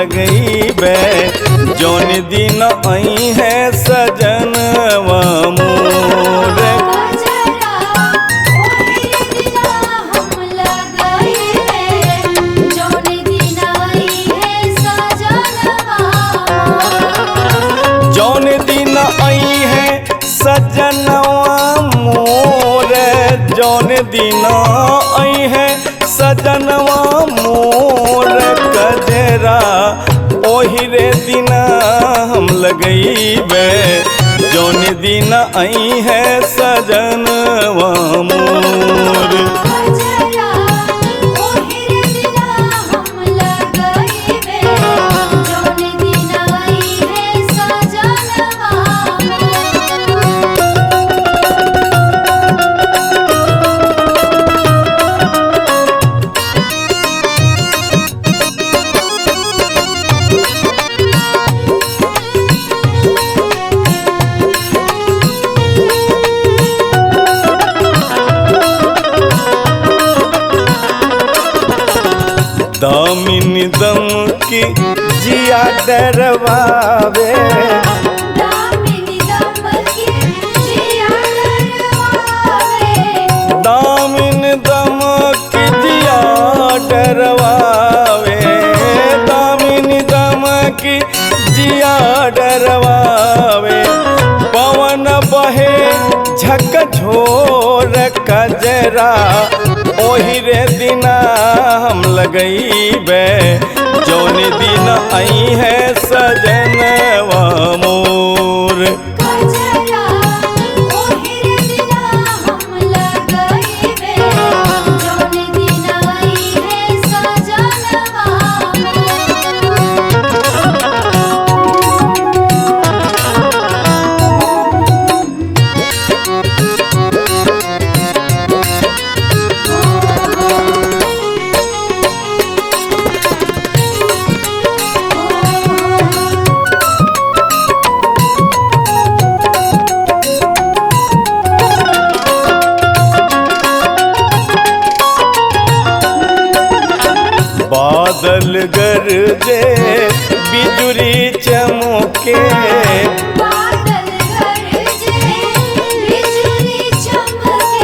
लगैबे जौन दिन आई है सजनवा मोर। जौन दिन आई है सजनवा मोर, जौन दिन आई है सजनवा मोर कजरा ओही रे दिना हम लगैबे जौन दिन आई है सजनवा मोर। दामिन दम की जिया डरवावे, दामिन दम की जिया डरवावे, दामिन दम की जिया डरवावे, दामिन दम की जिया डरवावे। पवन बहे झकझोर कजरा ओही रे दिना हम लगैबे जौन दिन आई है सजनवा मोर। कजरा ओही रे दिना हम लगैबे जौन दिन आई है सजनवा बादल गरजे बिजुली चमके, बादल गरजे बिजुली चमके,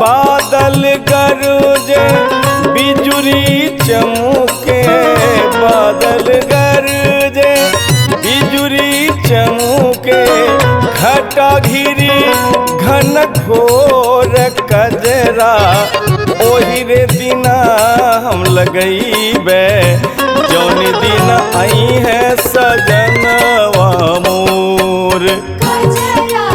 बादल गरजे बिजुली चमके, बादल गरजे बिजुली चमके। घटा घिरी घन घोर कजरा ओही रे दिना हम लगैबे जौन दिन आई है सजनवा मोर। कजरा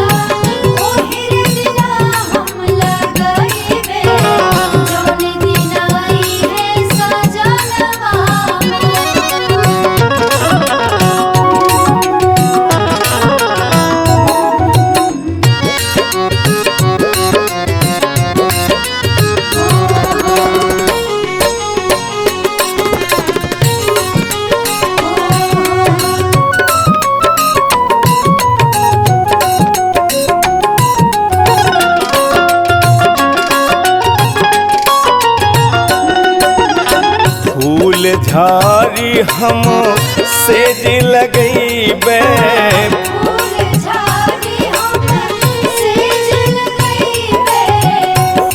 ओही रे दिना हम लगैबे जौन दिन आई है सजनवा मोर। फूल झारी हम सेज लगैबे, फूल झाड़ी हम सेज लगैबे,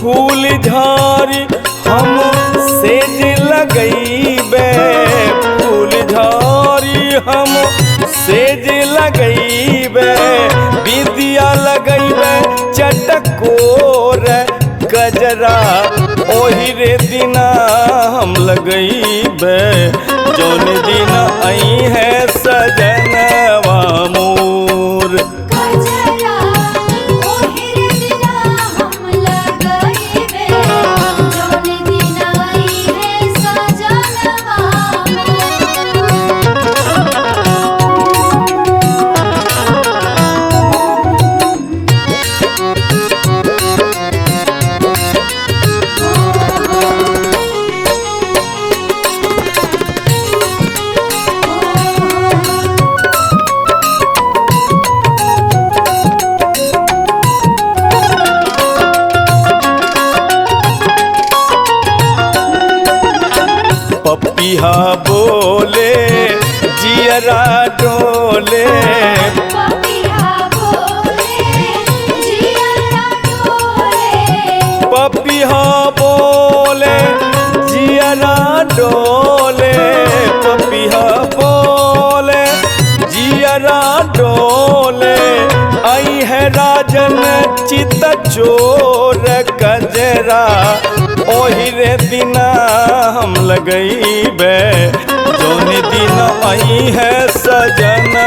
फूल झारी हम सेज लगैबे, फूल झारी हम सेज लगैबे। बिंदिया लगैबे चटकोर कजरा ओही रे दिना हम लगैबे जौन दिन आई है सजनवा मोर। कजरा ओही रे दिना हम लगैबे जौन दिन आई है सजनवा मोर। पपिहा बोले जियरा डोले पपिया बोले जिया डोले पपिहा बोले जियरा डोले पपिहा बोले जियरा डोले आई है राजन चित चोर कजरा ओही रे दिना हम लगई बे जौन दिन आई है सजना